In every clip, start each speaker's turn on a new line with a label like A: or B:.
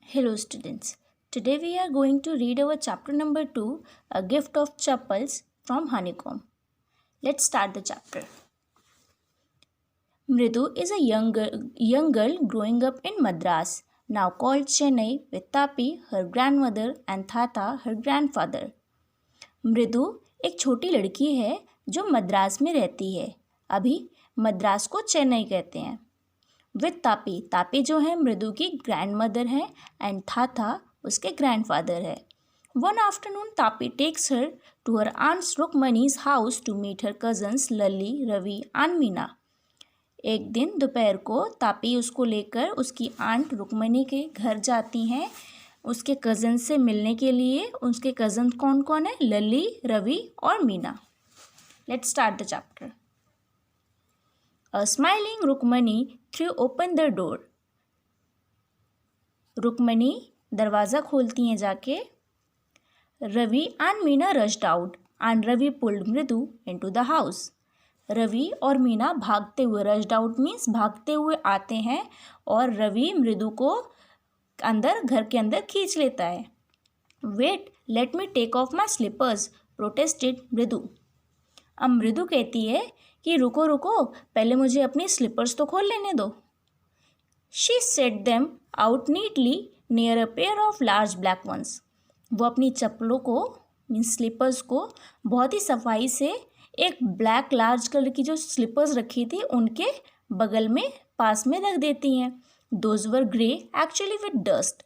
A: Hello students. Today we are going to read our chapter number 2, A Gift of Chapels from Honeycomb. Let's start the chapter. Mridu is a young girl growing up in Madras, now called Chennai, with Tapi, her grandmother, and Thata, her grandfather. मृदु एक छोटी लड़की है जो मद्रास में रहती है. अभी मद्रास को चेन्नई कहते हैं. विद तापी, तापी जो है मृदु की ग्रैंड मदर है एंड था उसके ग्रैंडफादर है. One afternoon Tapi takes her to her aunts Rukmini's house to meet her cousins Lalli, Ravi and Meena. एक दिन दोपहर को तापी उसको लेकर उसकी आंट रुक्मनी के घर जाती हैं उसके कज़न से मिलने के लिए. उसके कज़न कौन कौन है? लली, रवि और Meena. Let's start the chapter. A smiling Rukmani threw open the door. Rukmani दरवाज़ा खोलती हैं जाके. Ravi and Meena rushed out and Ravi pulled Mridu into the house. Ravi और मीना भागते हुए, rushed out मीन्स भागते हुए आते हैं और रवि मृदु को अंदर, घर के अंदर खींच लेता है. Wait, let me take off my slippers, protested Mridu. अब मृदु कहती है कि रुको रुको, पहले मुझे अपनी स्लीपर्स तो खोल लेने दो. She set them out neatly near a pair of large black ones. वो अपनी चप्पलों को मीन्स स्लीपर्स को बहुत ही सफाई से एक ब्लैक लार्ज कलर की जो स्लीपर्स रखी थी उनके बगल में पास में रख देती हैं. Those were grey actually with dust.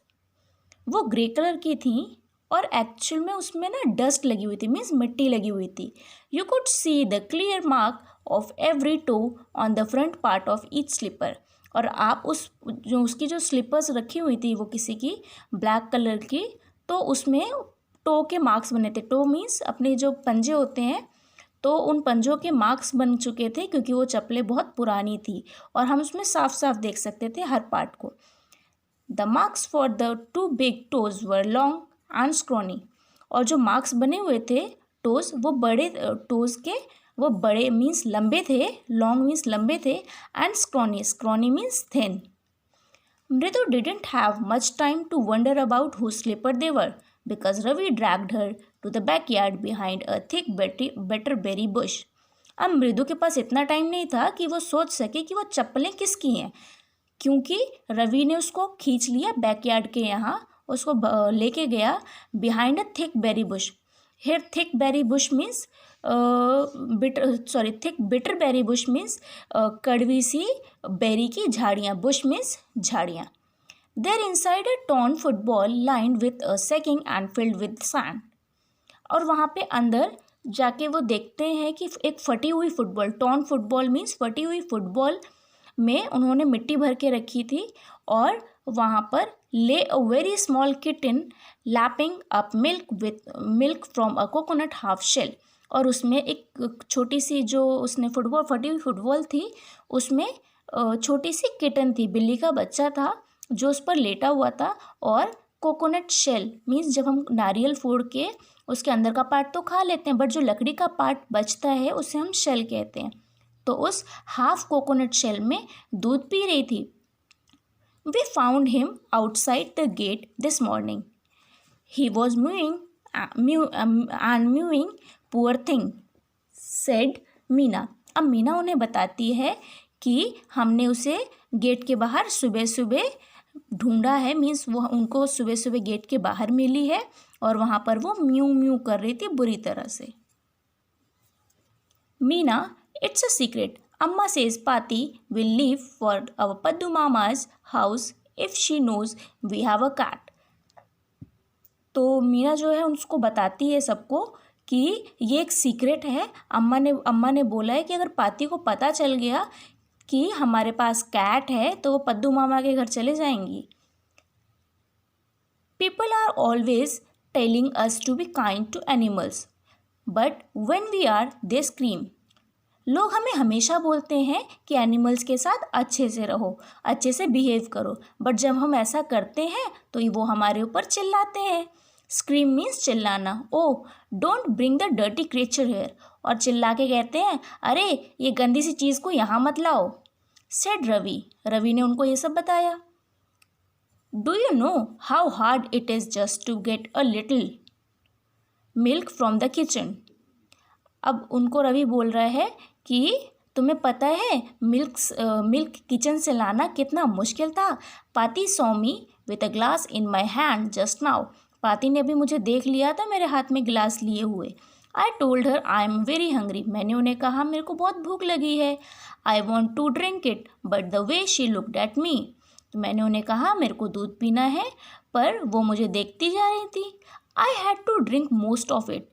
A: वो ग्रे कलर की थी और एक्चुअल में उसमें ना डस्ट लगी हुई थी मीन्स मिट्टी लगी हुई थी. You could see the clear mark of every toe on the front part of each slipper. और आप उसकी जो स्लीपर्स रखी हुई थी वो किसी की ब्लैक कलर की, तो उसमें टो के मार्क्स बने थे. टो मीन्स अपने जो पंजे होते हैं, तो उन पंजों के मार्क्स बन चुके थे क्योंकि वो चप्पलें बहुत पुरानी थी और हम उसमें साफ साफ देख सकते थे हर पार्ट को. The marks for the two big toes were long and scrawny. और जो मार्क्स बने हुए थे टोज, वो बड़े टोज के, वो बड़े मीन्स लंबे थे, लॉन्ग मीन्स लंबे थे, and scrawny, scrawny means thin. Mridu didn't have much time to wonder about who sleeper they were because Ravi dragged her to the backyard behind a thick butterberry bush. अब मृदु के पास इतना time नहीं था कि वो सोच सके कि वो चप्पलें किसकी हैं, क्योंकि रवि ने उसको खींच लिया बैकयार्ड के यहाँ, उसको लेके गया behind a thick berry bush. Here thick berry bush means thick bitter berry bush means कड़वी सी बेरी की झाड़ियाँ. बुश मीन्स झाड़ियाँ. There inside a torn football lined with a sacking and filled with sand. और वहाँ पे अंदर जाके वो देखते हैं कि एक फटी हुई फुटबॉल, टॉर्न फुटबॉल मीन्स फटी हुई फुटबॉल में उन्होंने मिट्टी भर के रखी थी और वहाँ पर lay a very small kitten lapping up milk from a coconut half shell. और उसमें एक छोटी सी जो उसने फुटबॉल, फटी हुई फुटबॉल थी, उसमें छोटी सी किटन थी, बिल्ली का बच्चा था जो उस पर लेटा हुआ था. और कोकोनट शेल मीन्स जब हम नारियल फोड़ के उसके अंदर का पार्ट तो खा लेते हैं, बट जो लकड़ी का पार्ट बचता है उसे हम शेल कहते हैं. तो उस हाफ कोकोनट शेल में दूध पी रही थी. We found him outside the gate this morning. He was mewing and mewing poor thing, said Meena. अब मीना उन्हें बताती है कि हमने उसे गेट के बाहर सुबह सुबह ढूंढा है, मीन्स वो उनको सुबह सुबह गेट के बाहर मिली है और वहाँ पर वो म्यू म्यू कर रही थी बुरी तरह से. Meena, it's a secret. Amma says Paati will leave for our Paddu Mama's house if she knows we have a cat. तो मीना जो है उसको बताती है सबको कि ये एक सीक्रेट है. अम्मा ने बोला है कि अगर पाती को पता चल गया कि हमारे पास कैट है तो वो पद्दू मामा के घर चले जाएंगी. People are always telling us to be kind to animals but when we are they scream. लोग हमें हमेशा बोलते हैं कि एनिमल्स के साथ अच्छे से रहो, अच्छे से बिहेव करो, बट जब हम ऐसा करते हैं तो वो हमारे ऊपर चिल्लाते हैं. स्क्रीम मीन्स चिल्लाना. Oh don't bring the dirty creature here. और चिल्ला के कहते हैं अरे ये गंदी सी चीज़ को यहाँ मत लाओ. सेड रवि. रवि ने उनको ये सब बताया. Do you know how hard it is just to get a little milk from the kitchen. अब उनको रवि बोल रहा है कि तुम्हें पता है मिल्क किचन से लाना कितना मुश्किल था। पाती saw me with a glass in my hand just now. पाती ने अभी मुझे देख लिया था मेरे हाथ में गिलास लिए हुए। I told her I am very hungry. मैंने उन्हें कहा मेरे को बहुत भूख लगी है। I want to drink it but the way she looked at me. तो मैंने उन्हें कहा मेरे को दूध पीना है, पर वो मुझे देखती जा रही थी। I had to drink most of it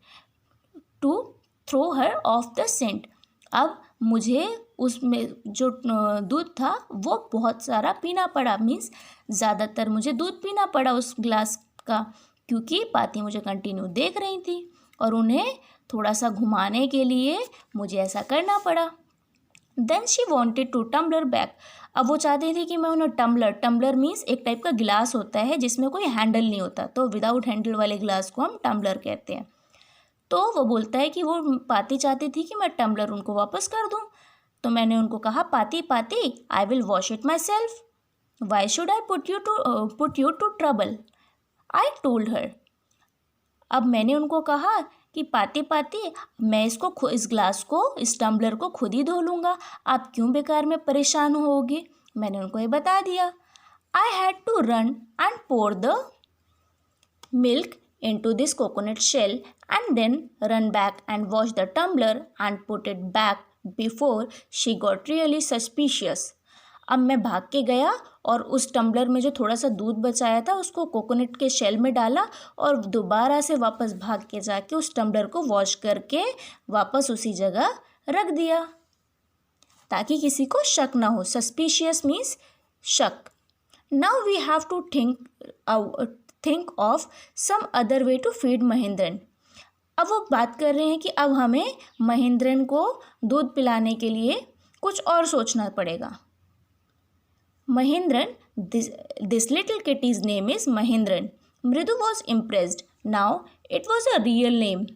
A: to throw her off the scent. अब मुझे उसमें जो दूध था वो बहुत सारा पीना पड़ा, मीन्स ज़्यादातर मुझे दूध पीना पड़ा उस ग्लास का, क्योंकि पाती मुझे कंटिन्यू देख रही थी और उन्हें थोड़ा सा घुमाने के लिए मुझे ऐसा करना पड़ा। Then she wanted to tumbler back. अब वो चाहती थी कि मैं उन्हें टम्बलर मीन्स एक टाइप का गिलास होता है जिसमें कोई हैंडल नहीं होता, तो विदाउट हैंडल वाले गिलास को हम टम्बलर कहते हैं। तो वो बोलता है कि वो पाती चाहती थी कि मैं टम्बलर उनको वापस कर दूं। तो मैंने उनको कहा Paati I will wash it myself. Why should I put you to trouble, I told her. अब मैंने उनको कहा कि पाती मैं इस ग्लास को, इस टम्बलर को खुद ही धो लूँगा, आप क्यों बेकार में परेशान होगी। मैंने उनको ये बता दिया। I had to run and pour the milk into this coconut shell and then run back and wash the tumbler and put it back before she got really suspicious। अब मैं भाग के गया और उस टम्बलर में जो थोड़ा सा दूध बचाया था उसको कोकोनट के शेल में डाला और दोबारा से वापस भाग के जाके उस टम्बलर को वॉश करके वापस उसी जगह रख दिया ताकि किसी को शक ना हो। सस्पिशियस मीन्स शक। Now we have to think of some other way to feed Mahendran. अब वो बात कर रहे हैं कि अब हमें महेंद्रन को दूध पिलाने के लिए कुछ और सोचना पड़ेगा। Mahendran, this little kitty's name is Mahendran. Mridu was impressed. Now it was a real name,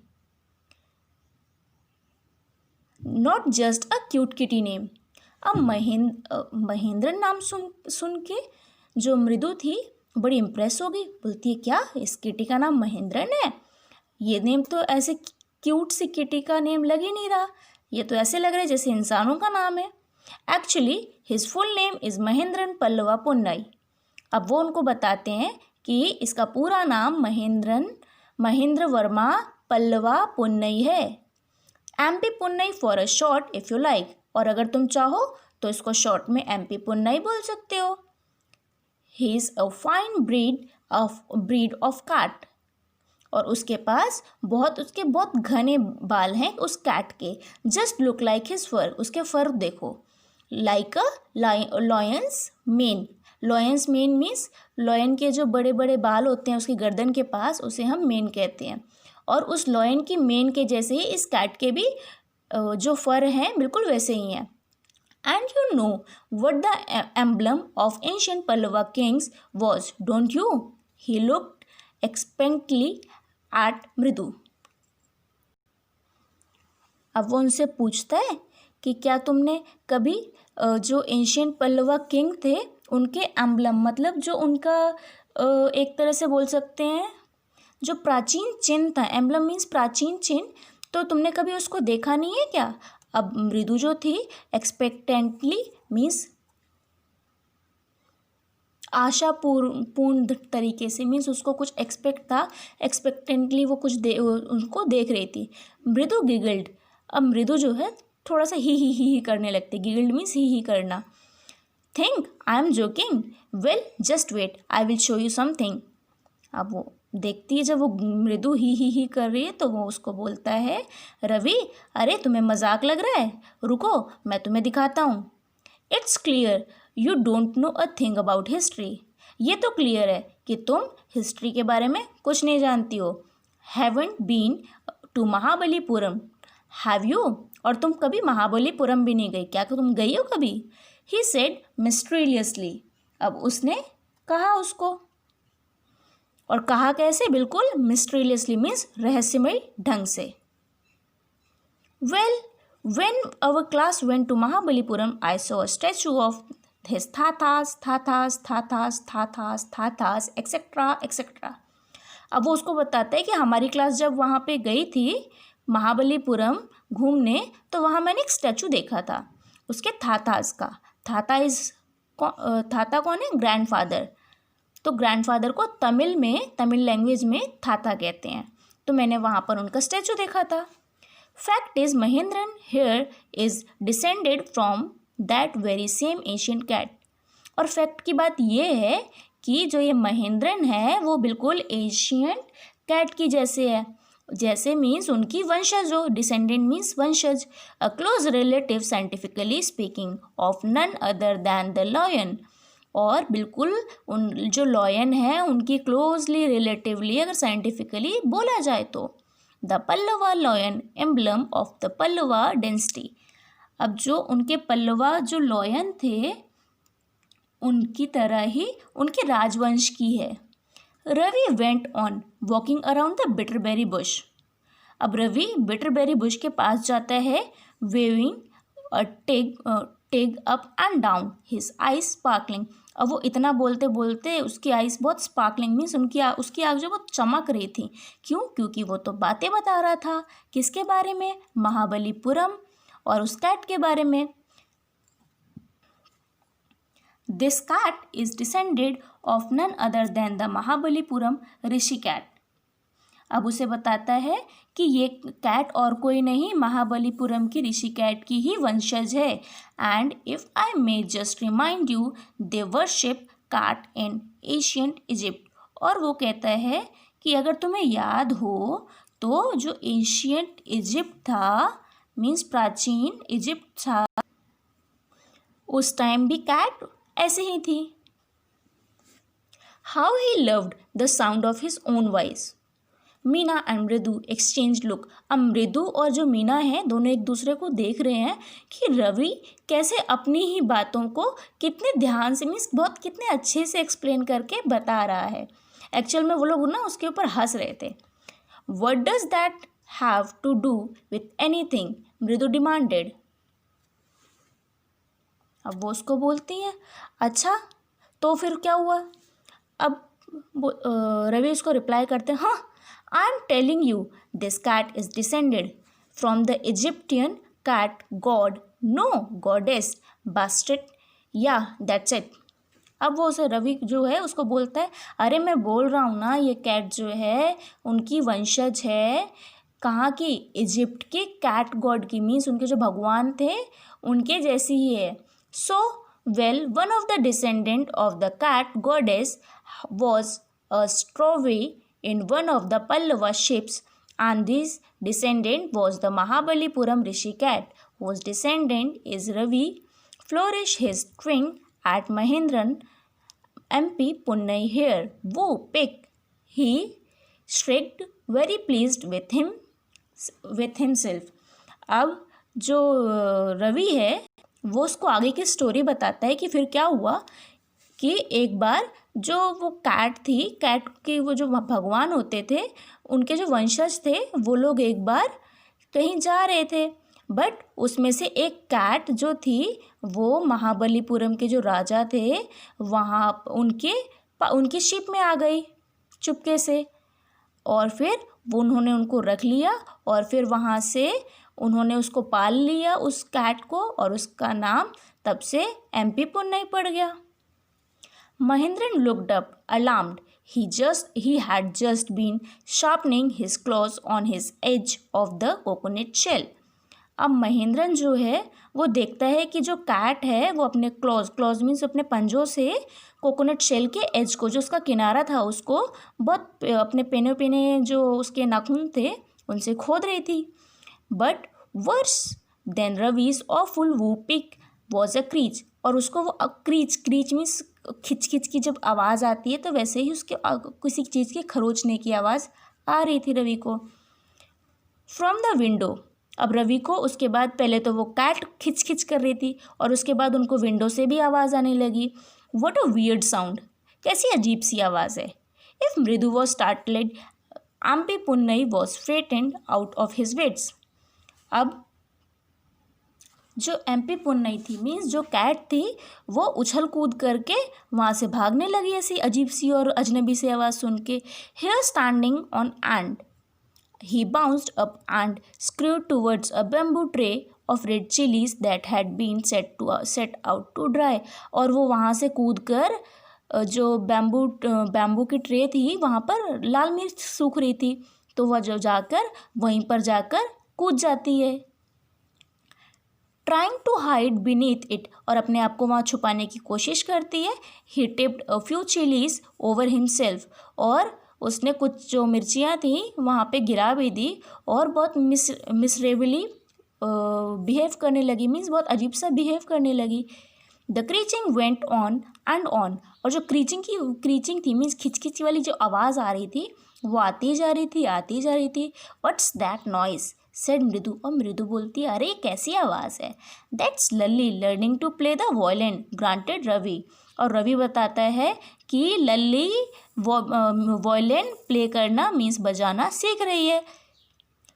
A: not just a cute kitty name. अब महेंद्रन नाम सुन के जो मृदु थी बड़ी इम्प्रेस हो गई। बोलती है क्या इस किटी का नाम महेंद्रन है? ये नेम तो ऐसे क्यूट सी किटी का नेम लग ही नहीं रहा, ये तो ऐसे लग रहा है जैसे इंसानों का नाम है। Actually his full name is Mahendran Pallava Punnai. अब वो उनको बताते हैं कि इसका पूरा नाम महेंद्र वर्मा पल्लवा पुन्नई है। MP पुन्नई for a short if you like, और अगर तुम चाहो तो इसको शॉर्ट में MP पुन्नई बोल सकते हो। He is a fine breed of cat। और उसके पास उसके बहुत घने बाल हैं उस कैट के। जस्ट लुक लाइक हिज फर, उसके फर देखो। लाइक अ lions main. Lions main means lion के जो बड़े बड़े बाल होते हैं उसकी गर्दन के पास, उसे हम मेन कहते हैं। और उस लॉयन की मेन के जैसे ही इस कैट के भी जो फर हैं बिल्कुल वैसे ही हैं। And you know what the emblem of ancient Pallava kings was, don't you? He looked expectantly at मृदु। अब वो उनसे पूछता है कि क्या तुमने कभी जो एंशियंट पल्लवा किंग थे उनके एम्बलम, मतलब जो उनका एक तरह से बोल सकते हैं जो प्राचीन चिन्ह था, एम्बलम मीन्स प्राचीन चिन्ह, तो तुमने कभी उसको देखा नहीं है क्या? अब मृदु जो थी एक्सपेक्टेंटली मीन्स आशापूर्ण तरीके से, मीन्स उसको कुछ एक्सपेक्ट था, एक्सपेक्टेंटली वो कुछ उनको देख रही थी। मृदु गिगल्ड। अब मृदु जो है थोड़ा सा ही करने लगती। गिगल्ड मीन्स ही करना। Think I am joking, well just wait I will show you something. अब वो देखती है जब वो मृदु ही कर रही है तो वो उसको बोलता है रवि, अरे तुम्हें मजाक लग रहा है, रुको मैं तुम्हें दिखाता हूँ। It's clear you don't know a thing about history. ये तो क्लियर है कि तुम हिस्ट्री के बारे में कुछ नहीं जानती हो। Haven't been to Mahabalipuram, have you? और तुम कभी महाबलीपुरम भी नहीं गई क्या? तुम गई हो कभी? He said mysteriously. अब उसने कहा उसको, और कहा कैसे? बिल्कुल मिस्टीरियसली मीन्स रहस्यमय ढंग से। Well when our class went to Mahabalipuram I saw a statue of his Thatha's Thatha's Thatha's Thatha's Thatha's etcetera etcetera. अब वो उसको बताता है कि हमारी क्लास जब वहाँ पे गई थी महाबलीपुरम घूमने तो वहाँ मैंने एक स्टैचू देखा था उसके थाथास का। थाथा कौन है? ग्रैंडफादर। तो ग्रैंडफादर को तमिल लैंग्वेज में थाथा कहते हैं। तो मैंने वहाँ पर उनका स्टैचू देखा था। Fact is Mahendran here is descended from that very same ancient cat. और फैक्ट की बात ये है कि जो ये महेंद्रन है वो बिल्कुल एशियंट कैट की जैसे है। जैसे मीन्स उनकी वंशज हो, डिसेंडेंट मीन्स वंशज, a close relative scientifically speaking of none other than the lion. और बिल्कुल उन जो लॉयन है उनकी क्लोजली रिलेटिवली अगर साइंटिफिकली बोला जाए तो the Pallava lion emblem of the Pallava density. अब जो उनके पल्लवा जो लॉयन थे उनकी तरह ही उनके राजवंश की है। Ravi went on walking around the bitterberry bush. अब रवि बिटरबेरी बुश के पास जाता है waving twig up and down, his eyes sparkling. अब वो इतना बोलते बोलते उसकी आइज बहुत स्पार्कलिंग मीन्स उसकी आँख जो बहुत चमक रही थी। क्यों? क्योंकि वो तो बातें बता रहा था। किसके बारे में? महाबलीपुरम और उस कैट के बारे में। This cat is descended of none other than the Mahabalipuram Rishi cat. अब उसे बताता है कि ये कैट और कोई नहीं महाबलीपुरम की ऋषि कैट की ही वंशज है। And if I may just remind you they worship cat in ancient Egypt. और वो कहता है कि अगर तुम्हें याद हो तो जो एशियंट इजिप्ट था मीन्स प्राचीन इजिप्ट था उस टाइम भी कैट ऐसे ही थी। How he loved the sound of his own voice. Meena and मृदु एक्सचेंज लुक। अब मृदु और जो मीना है दोनों एक दूसरे को देख रहे हैं कि रवि कैसे अपनी ही बातों को कितने ध्यान से मीन्स बहुत कितने अच्छे से एक्सप्लेन करके बता रहा है। एक्चुअल में वो लोग ना उसके ऊपर हंस रहे थे। What does that have to do with anything, Mridu demanded. अब वो उसको बोलती है अच्छा तो फिर क्या हुआ। अब रवि उसको रिप्लाई करते हैं हाँ I am telling you this cat is descended from the Egyptian cat god no goddess Bastet या दैट्स इट। अब वो उसे रवि जो है उसको बोलता है अरे मैं बोल रहा हूँ ना ये कैट जो है उनकी वंशज है। कहाँ की? इजिप्ट के कैट गॉड की मीन्स उनके जो भगवान थे उनके जैसी ही है। So, well, one of the descendant of the cat goddess was a stowaway in one of the Pallava ships, and this descendant was the Mahabalipuram Rishi cat, whose descendant is Ravi. Flourish his string at Mahendran MP Punnai here. Woo, pick! He shrieked, very pleased with himself. अब जो रवि है वो उसको आगे की story बताता है कि फिर क्या हुआ कि एक बार जो वो कैट थी, कैट के वो जो भगवान होते थे उनके जो वंशज थे वो लोग एक बार कहीं जा रहे थे बट उसमें से एक कैट जो थी वो महाबलीपुरम के जो राजा थे वहाँ उनके शिप में आ गई चुपके से। और फिर वो उन्होंने उनको रख लिया और फिर वहाँ से उन्होंने उसको पाल लिया उस कैट को और उसका नाम तब से MP पुन्नई पड़ गया। Mahendran looked up, alarmed. He had just been sharpening his claws on his edge of the coconut shell. अब महेंद्रन जो है वो देखता है कि जो कैट है वो अपने क्लॉज मीन्स अपने पंजों से कोकोनट शेल के एज को जो उसका किनारा था उसको बहुत अपने पेने जो उसके नाखून थे उनसे खोद रही थी। But worse than Ravi's awful whooping was a screech. और उसको वो क्रीच मीन्स खिच खिच की जब आवाज़ आती है तो वैसे ही उसके किसी चीज़ के खरोचने की आवाज़ आ रही थी रवि को फ्रॉम द विंडो। अब रवि को उसके बाद पहले तो वो कैट खिच खिच कर रही थी और उसके बाद उनको विंडो से भी आवाज़ आने लगी। व्हाट अ वियर्ड साउंड, कैसी अजीब सी आवाज़ है। If Mridu was startled MP Punnai was frightened out of his wits. अब जो एमपी पुन्नई थी मीन्स जो कैट थी वो उछल कूद करके वहाँ से भागने लगी ऐसी अजीब सी और अजनबी सी आवाज़ सुन के। Here standing on end he bounced up and screwed towards a bamboo tray of red chillies that had been set out to dry. और वो वहाँ से कूद कर जो बैम्बू की ट्रे थी वहाँ पर लाल मिर्च सूख रही थी, तो वह जो जाकर वहीं पर जाकर कूद जाती है। Trying to hide beneath it, और अपने आप को वहाँ छुपाने की कोशिश करती है। He tipped a few chillies over himself, और उसने कुछ जो मिर्चियाँ थी वहाँ पे गिरा भी दी और बहुत मिसरेबली बिहेव करने लगी, मीन्स बहुत अजीब सा बिहेव करने लगी। The screeching went on and on, और जो क्रीचिंग थी मीन्स खिचखिच वाली जो आवाज़ आ रही थी वो आती जा रही थी। व्हाट्स दैट नॉइज सेड मृदु, और मृदु बोलती है अरे कैसी आवाज़ है। That's Lalli learning to play the violin grunted Ravi, और रवि बताता है कि लल्ली वायलिन प्ले करना मीन्स बजाना सीख रही है।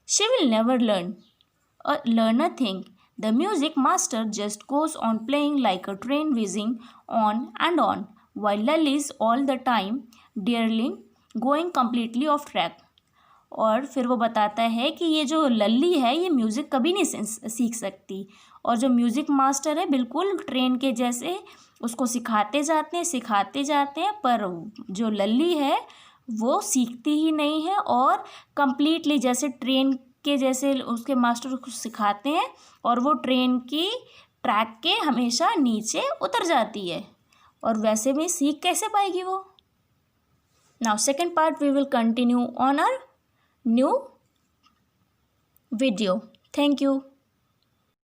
A: She will never learn a thing. The music master just goes on playing like a train whizzing on and on, while Lally is all the time dearly going completely off track. और फिर वो बताता है कि ये जो लल्ली है ये म्यूज़िक कभी नहीं सीख सकती, और जो म्यूज़िक मास्टर है बिल्कुल ट्रेन के जैसे उसको सिखाते जाते हैं, पर जो लल्ली है वो सीखती ही नहीं है, और कम्प्लीटली जैसे ट्रेन के जैसे उसके मास्टर उसको सिखाते हैं और वो ट्रेन की ट्रैक के हमेशा नीचे उतर जाती है, और वैसे में सीख कैसे पाएगी वो। Now second part we will continue on our new video. Thank you.